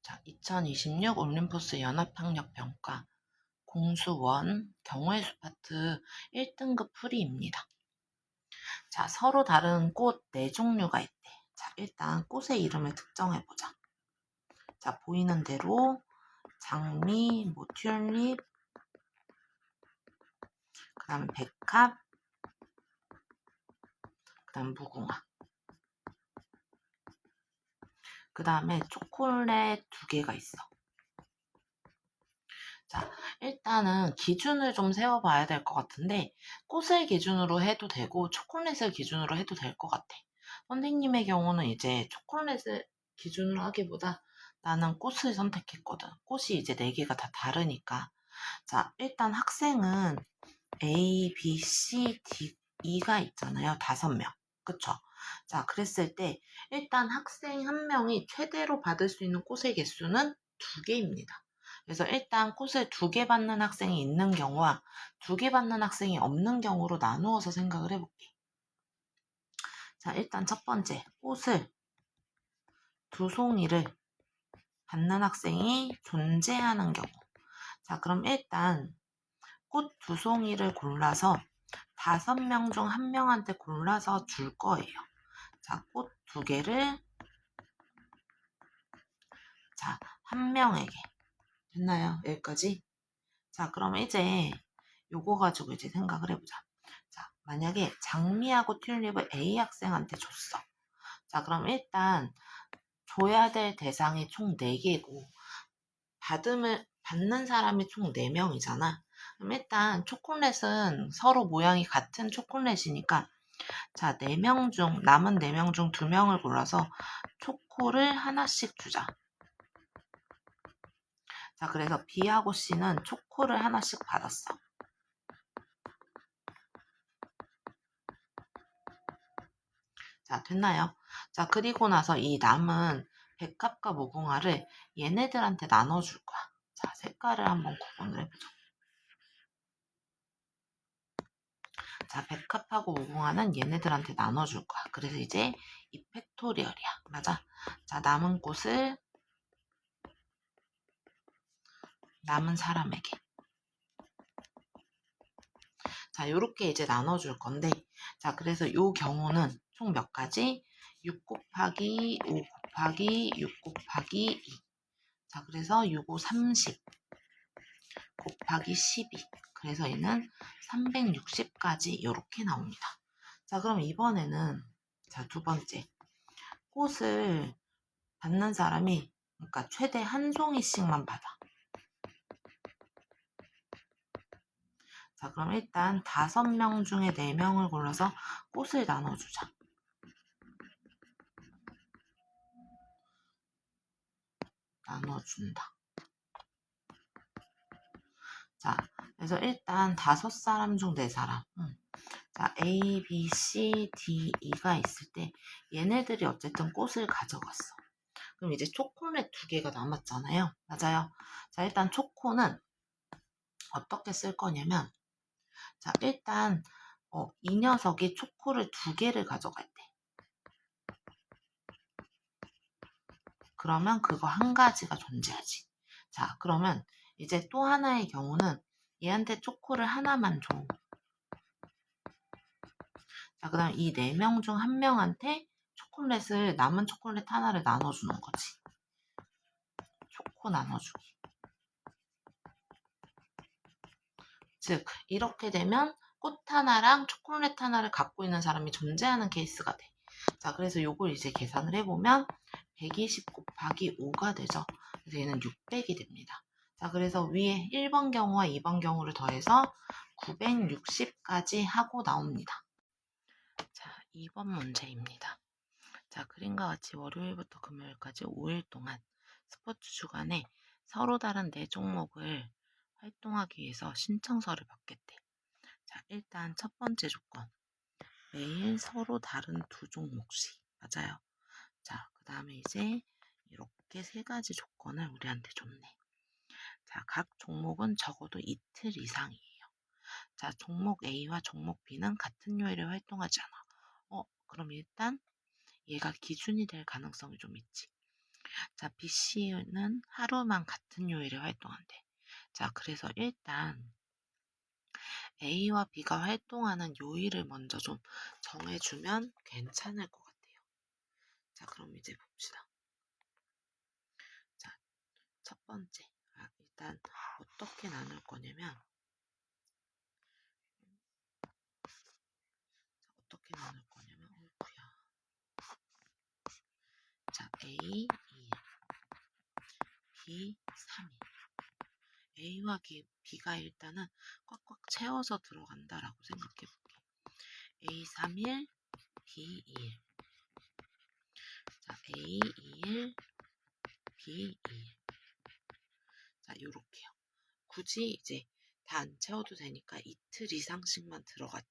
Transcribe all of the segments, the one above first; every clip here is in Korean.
자, 2026 올림포스 연합학력평가 공수1 경우의 수 파트 1등급 풀이입니다. 자, 서로 다른 꽃 4종류가 있대. 자, 일단 꽃의 이름을 특정해보자. 자, 보이는 대로 장미, 튤립, 그 다음에 백합, 그 다음 무궁화, 그 다음에 초콜릿 2개가 있어. 자, 일단은 기준을 좀 세워봐야 될 것 같은데 꽃을 기준으로 해도 되고 초콜릿을 기준으로 해도 될 것 같아. 선생님의 경우는 이제 초콜릿을 기준으로 하기보다 나는 꽃을 선택했거든. 꽃이 이제 4개가 다 다르니까. 자, 일단 학생은 A, B, C, D, E가 있잖아요. 5명. 그쵸? 자, 그랬을 때 일단 학생 한 명이 최대로 받을 수 있는 꽃의 개수는 2개입니다. 그래서 일단 꽃을 2개 받는 학생이 있는 경우와 2개 받는 학생이 없는 경우로 나누어서 생각을 해볼게. 자, 일단 첫 번째, 꽃을 2송이를 받는 학생이 존재하는 경우. 자, 그럼 일단 꽃 2송이를 골라서 5명 중 1명한테 골라서 줄 거예요. 자, 꽃 2개를 자, 1명에게. 됐나요? 여기까지? 자, 그러면 이제 요거 가지고 이제 생각을 해보자. 자, 만약에 장미하고 튤립을 A 학생한테 줬어. 자, 그럼 일단 줘야 될 대상이 총 4개고 받는 사람이 총 4명이잖아. 그럼 일단 초콜릿은 서로 모양이 같은 초콜릿이니까 자, 4명 중 남은 4명 중 2명을 골라서 초코를 하나씩 주자. 자, 그래서 B하고 C는 초코를 하나씩 받았어. 자, 됐나요? 자, 그리고 나서 이 남은 백합과 무궁화를 얘네들한테 나눠줄 거야. 자, 색깔을 한번 구분을 해보자. 자, 백합하고 무궁화는 얘네들한테 나눠줄 거야. 그래서 이제 이 팩토리얼이야. 맞아? 자, 남은 꽃을 남은 사람에게. 자, 요렇게 이제 나눠줄 건데, 자, 그래서 요 경우는 총 몇 가지? 6 곱하기 5 곱하기 6 곱하기 2. 자, 그래서 6, 5, 30 곱하기 12. 그래서 얘는 360까지 요렇게 나옵니다. 자, 그럼 이번에는 자, 두 번째. 꽃을 받는 사람이 그러니까 최대 한 송이씩만 받아. 자, 그럼 일단 5명 중에 4명을 골라서 꽃을 나눠주자. 나눠준다. 자, 그래서 일단 5사람 중 4사람. 자, A, B, C, D, E가 있을 때 얘네들이 어쨌든 꽃을 가져갔어. 그럼 이제 초콜릿 2개가 남았잖아요. 맞아요. 자, 일단 초코는 어떻게 쓸 거냐면 자, 일단 이 녀석이 초코를 2개를 가져갈 때 그러면 그거 한 가지가 존재하지. 자, 그러면 이제 또 하나의 경우는 얘한테 초코를 하나만 줘. 자, 그 다음 이 4명 중 1명한테 초콜릿을, 남은 초콜릿 하나를 나눠주는 거지. 초코 나눠주기. 즉, 이렇게 되면 꽃 하나랑 초콜릿 하나를 갖고 있는 사람이 존재하는 케이스가 돼. 자, 그래서 요걸 이제 계산을 해보면 120 곱하기 5가 되죠. 그래서 얘는 600이 됩니다. 자, 그래서 위에 1번 경우와 2번 경우를 더해서 960까지 하고 나옵니다. 자, 2번 문제입니다. 자, 그림과 같이 월요일부터 금요일까지 5일 동안 스포츠 주간에 서로 다른 4종목을 활동하기 위해서 신청서를 받겠대. 자, 일단 첫 번째 조건. 매일 서로 다른 2종목씩. 맞아요. 자, 그 다음에 이제 이렇게 3가지 조건을 우리한테 줬네. 자, 각 종목은 적어도 이틀 이상이에요. 자, 종목 A와 종목 B는 같은 요일에 활동하지 않아. 그럼 일단 얘가 기준이 될 가능성이 좀 있지. 자, B, C는 하루만 같은 요일에 활동한대. 자, 그래서 일단 A와 B가 활동하는 요일을 먼저 좀 정해주면 괜찮을 것 같아요. 자, 그럼 이제 봅시다. 자, 첫 번째. 일단 어떻게 나눌 거냐면, 어이구야. 자, A 2일, B 3일. A와 B가 일단은 꽉꽉 채워서 들어간다라고 생각해 볼게. A 3일, B 2일. 자, A 2일, B 2일. 자, 요렇게요. 굳이 이제 다 안 채워도 되니까 이틀 이상씩만 들어가도록.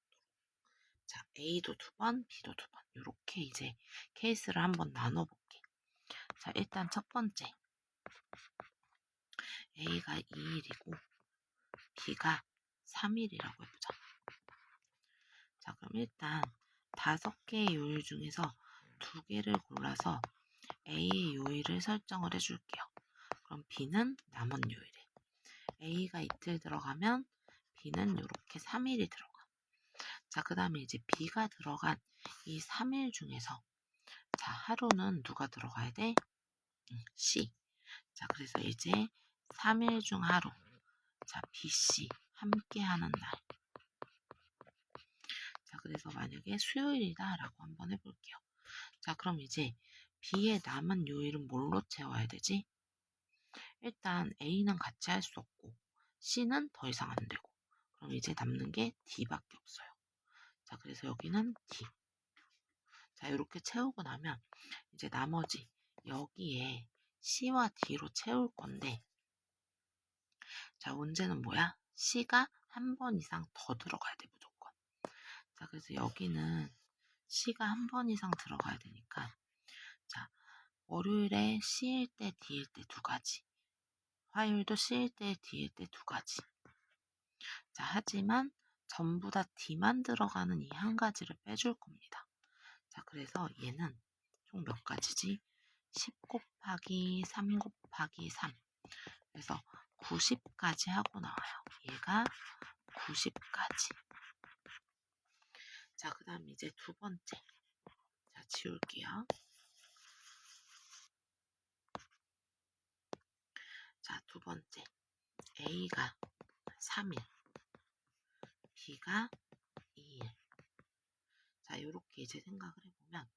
자, A도 2번, B도 2번. 요렇게 이제 케이스를 한번 나눠볼게. 자, 일단 첫 번째. A가 2일이고 B가 3일이라고 해보자. 자, 그럼 일단 5개의 요일 중에서 2개를 골라서 A의 요일을 설정을 해줄게요. 그럼 B는 남은 요일에. A가 이틀 들어가면 B는 이렇게 3일이 들어가. 자, 그 다음에 이제 B가 들어간 이 3일 중에서 자, 하루는 누가 들어가야 돼? C. 자, 그래서 이제 3일 중 하루. 자, B, C 함께 하는 날. 자, 그래서 만약에 수요일이다 라고 한번 해볼게요. 자, 그럼 이제 B의 남은 요일은 뭘로 채워야 되지? 일단 A는 같이 할 수 없고 C는 더 이상 안 되고 그럼 이제 남는 게 D밖에 없어요. 자, 그래서 여기는 D. 자, 이렇게 채우고 나면 이제 나머지 여기에 C와 D로 채울 건데 자, 문제는 뭐야? C가 한 번 이상 더 들어가야 돼, 무조건. 자, 그래서 여기는 C가 한 번 이상 들어가야 되니까 자, 월요일에 C일 때 D일 때 2가지 화요일도 C일 때 D일 때 2가지. 자, 하지만 전부 다 D만 들어가는 이 한 가지를 빼줄 겁니다. 자, 그래서 얘는 총 몇 가지지? 10 곱하기 3 곱하기 3. 그래서 90까지 하고 나와요. 얘가 90까지. 자, 그 다음 이제 두 번째. 자, 지울게요. 자, 두 번째. A가 3일, B가 2일. 자, 요렇게 이제 생각을 해보면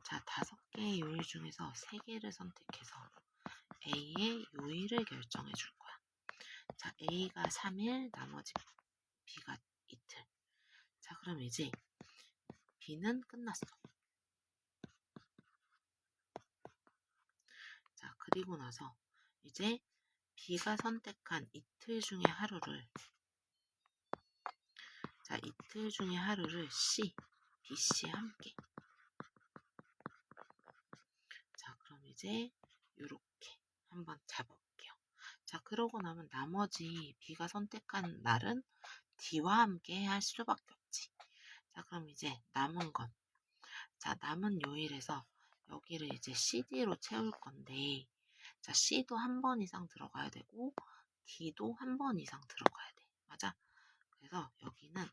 자, 5개의 요일 중에서 3개를 선택해서 A의 요일을 결정해 줄 거야. 자, A가 3일, 나머지 B가 이틀. 자, 그럼 이제 B는 끝났어. 자, 그리고 나서 이제 B가 선택한 이틀 중에 하루를 자, 이틀 중에 하루를 C, B, C 함께. 자, 그럼 이제 요렇게 한번 잡아볼게요. 자, 그러고 나면 나머지 B가 선택한 날은 D와 함께 할 수밖에 없지. 자, 그럼 이제 남은 건 자, 남은 요일에서 여기를 이제 CD로 채울 건데 자, C도 한 번 이상 들어가야 되고 D도 한 번 이상 들어가야 돼. 맞아? 그래서 여기는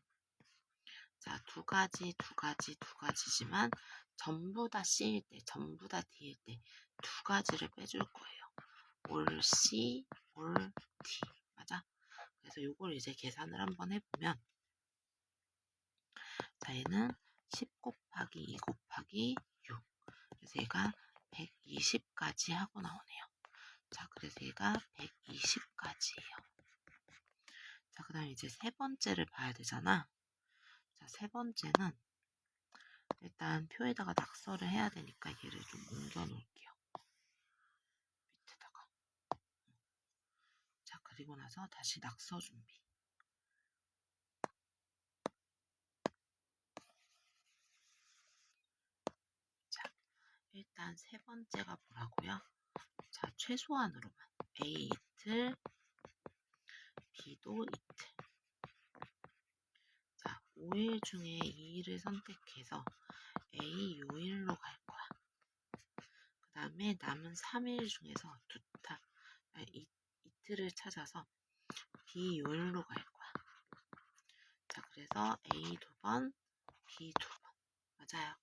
자, 2가지지만 전부 다 C일 때, 전부 다 D일 때 2가지를 빼줄 거예요. 올 C, 올 D. 맞아? 그래서 요걸 이제 계산을 한번 해보면 자, 얘는 10 곱하기 2 곱하기 6. 그래서 얘가 120까지 하고 나오네요. 자, 그래서 얘가 120까지예요. 자, 그 다음에 이제 세 번째를 봐야 되잖아. 자, 세 번째는 일단 표에다가 낙서를 해야 되니까 얘를 좀 옮겨 놓을게요. 밑에다가. 자, 그리고 나서 다시 낙서 준비. 자, 일단 세 번째가 뭐라고요? 자, 최소한으로만 A 이틀, B도 이틀. 자, 5일 중에 2일을 선택해서 A 요일로 갈 거야. 그 다음에 남은 3일 중에서 이틀을 찾아서 비요일로 갈 거야. 자, 그래서 A 2번, B 2번. 맞아요.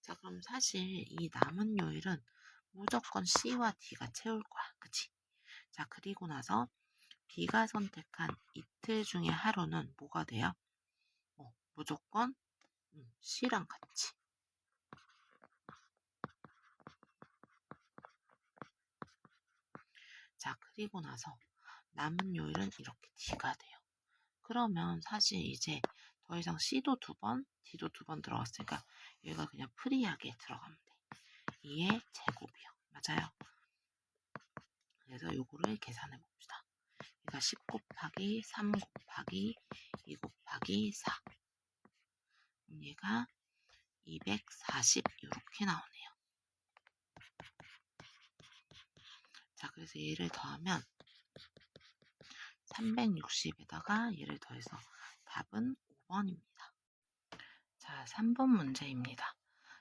자, 그럼 사실 이 남은 요일은 무조건 C와 D가 채울 거야. 그치? 자, 그리고 나서 B가 선택한 이틀 중에 하루는 뭐가 돼요? 무조건 C랑 같이. 자, 그리고 나서 남은 요일은 이렇게 D가 돼요. 그러면 사실 이제 더 이상 C도 2번, D도 2번 들어갔으니까 얘가 그냥 프리하게 들어가면 돼. 2의 제곱이요. 맞아요. 그래서 요거를 계산해 봅시다. 얘가 10 곱하기 3 곱하기 2 곱하기 4. 얘가 240 이렇게 나오네요. 자, 그래서 얘를 더하면 360에다가 얘를 더해서 답은 5번입니다. 자, 3번 문제입니다.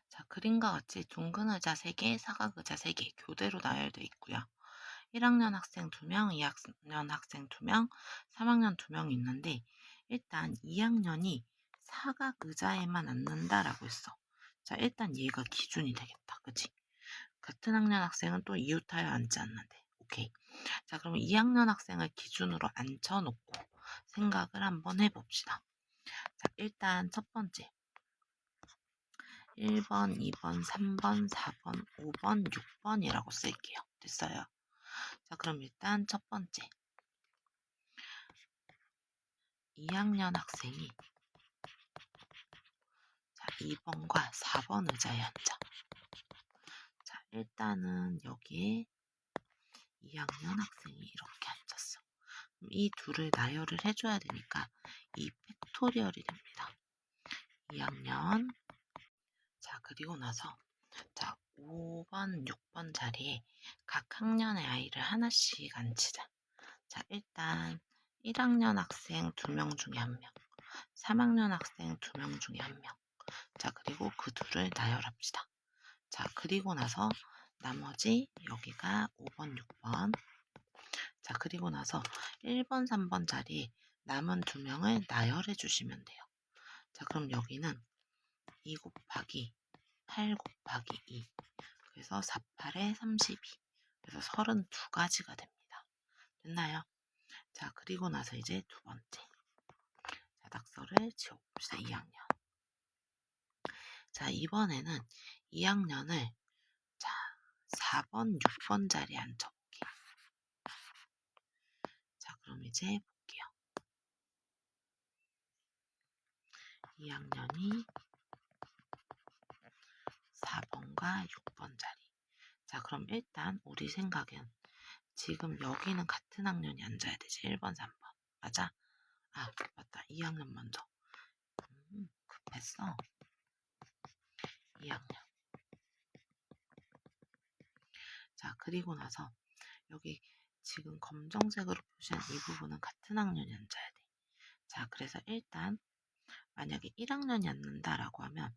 자, 그림과 같이 둥근 의자 3개, 사각 의자 3개 교대로 나열되어 있고요. 1학년 학생 2명, 2학년 학생 2명, 3학년 2명이 있는데 일단 2학년이 사각 의자에만 앉는다라고 했어. 자, 일단 얘가 기준이 되겠다. 그치? 같은 학년 학생은 또 이웃하여 앉지 않는데. 오케이. 자, 그러면 2학년 학생을 기준으로 앉혀놓고 생각을 한번 해봅시다. 자, 일단 첫 번째. 1번, 2번, 3번, 4번, 5번, 6번이라고 쓸게요. 됐어요. 자, 그럼 일단 첫 번째. 2학년 학생이 2번과 4번 의자에 앉아. 자, 일단은 여기에 2학년 학생이 이렇게 앉았어. 그럼 이 둘을 나열을 해줘야 되니까 이 팩토리얼이 됩니다. 2학년. 자, 그리고 나서 5번, 6번 자리에 각 학년의 아이를 하나씩 앉히자. 자, 일단 1학년 학생 2명 중에 1명, 3학년 학생 2명 중에 1명. 자, 그리고 그 둘을 나열합시다. 자, 그리고 나서 나머지 여기가 5번, 6번. 자, 그리고 나서 1번, 3번 자리에 남은 2명을 나열해 주시면 돼요. 자, 그럼 여기는 2 곱하기 8 곱하기 2. 그래서 4, 8에 32. 그래서 32가지가 됩니다. 됐나요? 자, 그리고 나서 이제 두 번째. 자, 낙서를 지워봅시다. 2학년. 자, 이번에는 2학년을 4번, 6번 자리에 앉혀볼게요. 자, 그럼 이제 볼게요. 2학년이 4번과 6번 자리. 자, 그럼 일단 우리 생각엔 지금 여기는 같은 학년이 앉아야 되지. 1번, 3번. 맞아? 아, 맞다. 2학년 먼저. 급했어. 2학년. 자, 그리고 나서 여기 지금 검정색으로 표시한 이 부분은 같은 학년이 앉아야 돼. 자, 그래서 일단 만약에 1학년이 앉는다라고 하면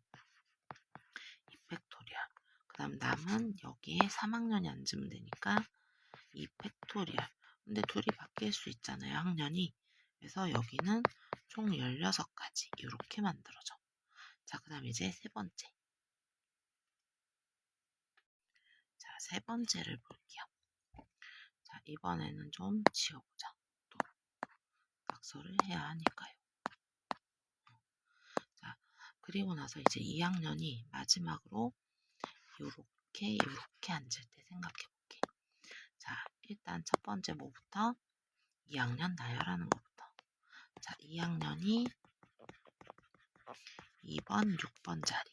이 팩토리얼. 그 다음 남은 여기에 3학년이 앉으면 되니까 이 팩토리얼. 근데 둘이 바뀔 수 있잖아요, 학년이. 그래서 여기는 총 16가지 이렇게 만들어져. 자, 그 다음 이제 세 번째. 자, 세 번째를 볼게요. 자, 이번에는 좀 지워보자. 또 낙서를 해야 하니까요. 자, 그리고 나서 이제 2학년이 마지막으로 요렇게 앉을 때 생각해 볼게. 자, 일단 첫 번째 뭐부터? 2학년 나열하는 것부터. 자, 2학년이 2번, 6번 자리.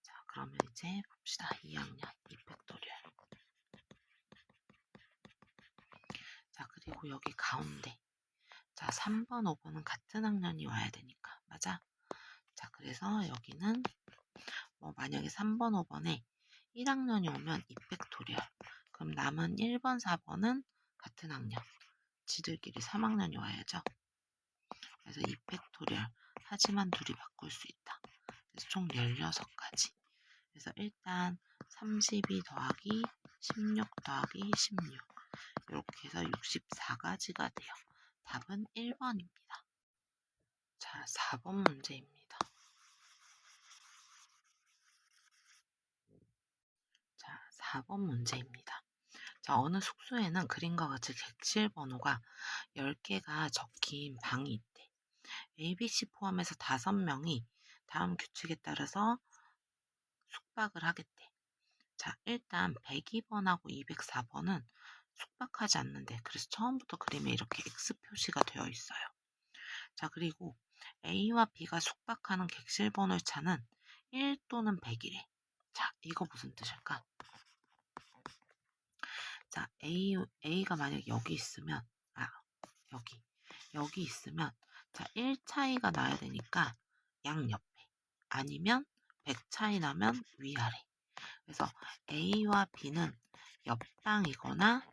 자, 그러면 이제 봅시다. 2학년 이 팩토리얼. 자, 그리고 여기 가운데. 자, 3번, 5번은 같은 학년이 와야 되니까. 맞아? 자, 그래서 여기는 만약에 3번, 5번에 1학년이 오면 이 팩토리얼. 그럼 남은 1번, 4번은 같은 학년. 지들끼리 3학년이 와야죠. 그래서 이 팩토리얼. 하지만 둘이 바꿀 수 있다. 그래서 총 16가지. 그래서 일단 32 더하기 16 더하기 16 이렇게 해서 64가지가 돼요. 답은 1번입니다. 자, 4번 문제입니다. 자, 4번 문제입니다. 자, 어느 숙소에는 그림과 같이 객실 번호가 10개가 적힌 방이 있대. ABC 포함해서 5명이 다음 규칙에 따라서 숙박을 하겠대. 자, 일단 102번하고 204번은 숙박하지 않는데, 그래서 처음부터 그림에 이렇게 X 표시가 되어 있어요. 자, 그리고 A와 B가 숙박하는 객실 번호의 차는 1 또는 100이래. 자, 이거 무슨 뜻일까? 자, A가 만약 여기 있으면, 여기 있으면, 자, 1 차이가 나야 되니까 양옆에. 아니면 100 차이 나면 위아래. 그래서 A와 B는 옆방이거나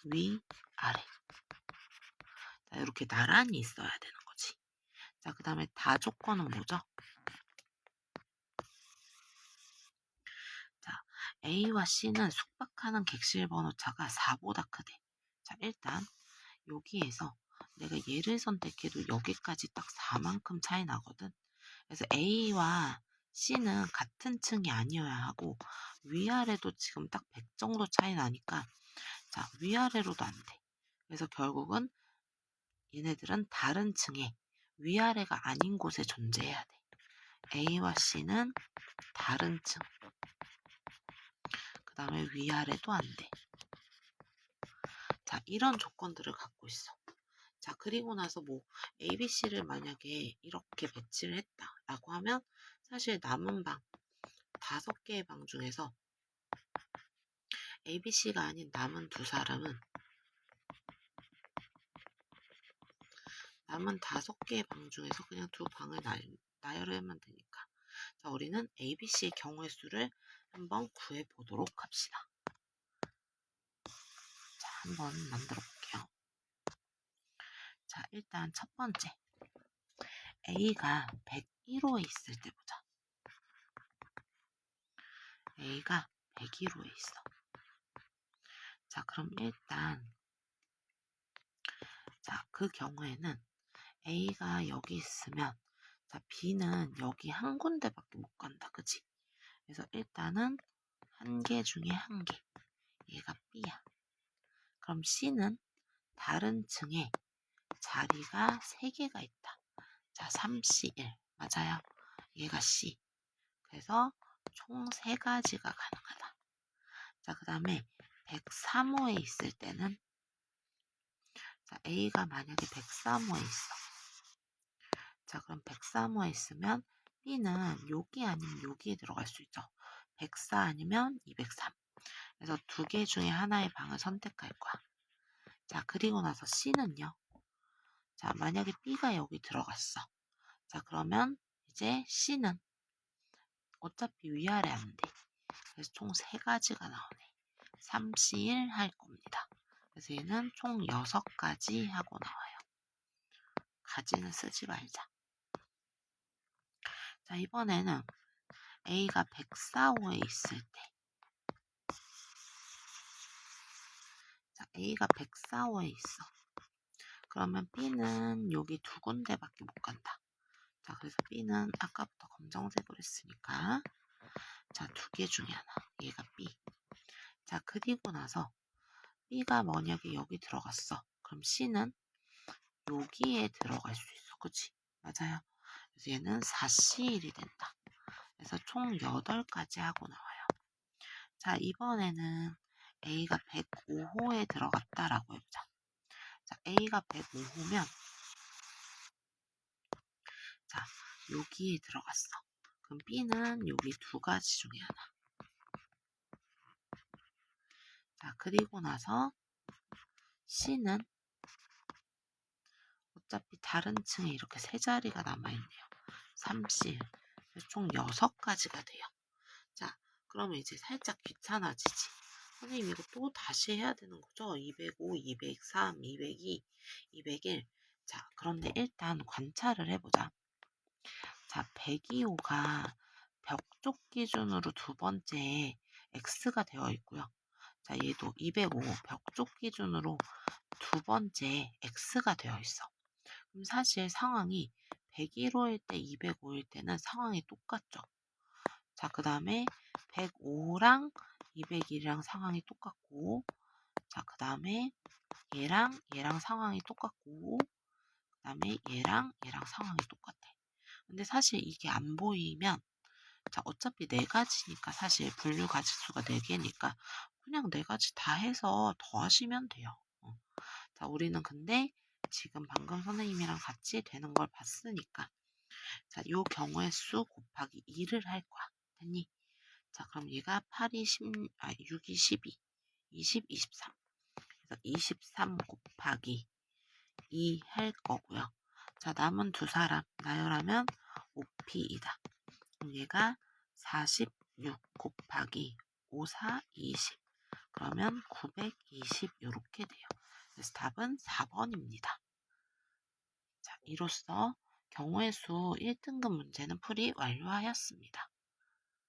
위아래. 자, 이렇게 나란히 있어야 되는 거지. 자, 그 다음에 다 조건은 뭐죠? 자, A와 C는 숙박하는 객실 번호차가 4보다 크대. 자, 일단 여기에서 내가 얘를 선택해도 여기까지 딱 4만큼 차이 나거든. 그래서 A와 C는 같은 층이 아니어야 하고 위아래도 지금 딱 100 정도 차이 나니까 자, 위아래로도 안 돼. 그래서 결국은 얘네들은 다른 층에 위아래가 아닌 곳에 존재해야 돼. A와 C는 다른 층. 그 다음에 위아래도 안 돼. 자, 이런 조건들을 갖고 있어. 자, 그리고 나서 뭐 ABC를 만약에 이렇게 배치를 했다라고 하면 사실 남은 방 5개의 방 중에서 ABC가 아닌 남은 두 사람은 남은 5개의 방 중에서 그냥 두 방을 나열하면 되니까. 자, 우리는 ABC의 경우의 수를 한번 구해 보도록 합시다. 자, 한번 만들어 볼게요. 자, 일단 첫 번째. A가 101호에 있을 때 보자. A가 101호에 있어. 자, 그럼 일단 자, 그 경우에는 A가 여기 있으면 자, B는 여기 한 군데밖에 못 간다. 그치? 그래서 일단은 한 개 중에 한 개. 얘가 B야. 그럼 C는 다른 층에 자리가 3개가 있다. 자, 3C1. 맞아요. 얘가 C. 그래서 총 3가지가 가능하다. 자, 그 다음에 103호에 있을 때는 자, A가 만약에 103호에 있어. 자, 그럼 103호에 있으면 B는 여기 아니면 여기에 들어갈 수 있죠. 104 아니면 203. 그래서 2개 중에 하나의 방을 선택할 거야. 자, 그리고 나서 C는요. 자, 만약에 B가 여기 들어갔어. 자, 그러면 이제 C는 어차피 위아래 안 돼. 그래서 총 3가지가 나오네. 3C1 할 겁니다. 그래서 얘는 총 6가지 하고 나와요. 가지는 쓰지 말자. 자, 이번에는 A가 104호에 있을 때. 자, A가 104호에 있어. 그러면 B는 여기 2군데밖에 못 간다. 자, 그래서 B는 아까부터 검정색으로 했으니까 자, 2개 중에 하나. 얘가 B. 자, 그리고 나서 B가 만약에 여기 들어갔어. 그럼 C는 여기에 들어갈 수 있어. 그치? 맞아요. 그래서 얘는 4C1이 된다. 그래서 총 8가지 하고 나와요. 자, 이번에는 A가 105호에 들어갔다라고 해보자. 자, A가 105호면 자, 여기에 들어갔어. 그럼 B는 여기 2가지 중에 하나. 자, 그리고 나서 C는 어차피 다른 층에 이렇게 3자리가 남아있네요. 3C. 총 6가지가 돼요. 자, 그러면 이제 살짝 귀찮아지지. 선생님 이거 또 다시 해야 되는 거죠? 205, 203, 202, 201. 자, 그런데 일단 관찰을 해보자. 자, 102호가 벽 쪽 기준으로 두 번째 x가 되어 있고요. 자, 얘도 205 벽 쪽 기준으로 두 번째 x가 되어 있어. 그럼 사실 상황이 101호일 때, 205일 때는 상황이 똑같죠. 자, 그 다음에 105랑 201이랑 상황이 똑같고, 자, 그 다음에 얘랑 상황이 똑같고, 그 다음에 얘랑 상황이 똑같아. 근데 사실 이게 안 보이면, 자, 어차피 네 가지니까 사실 분류 가지수가 4개니까 그냥 네 가지 다 해서 더하시면 돼요. 자, 우리는 근데 지금 방금 선생님이랑 같이 되는 걸 봤으니까, 자, 요 경우의 수 곱하기 2를 할 거야. 됐니? 자, 그럼 얘가 8이 6이 12, 20, 23. 그래서 23 곱하기 2 할 거고요. 자, 남은 두 사람 나열하면 5p이다. 그럼 얘가 46 곱하기 5, 4, 20. 그러면 920 이렇게 돼요. 그래서 답은 4번입니다. 자, 이로써 경우의 수 1등급 문제는 풀이 완료하였습니다.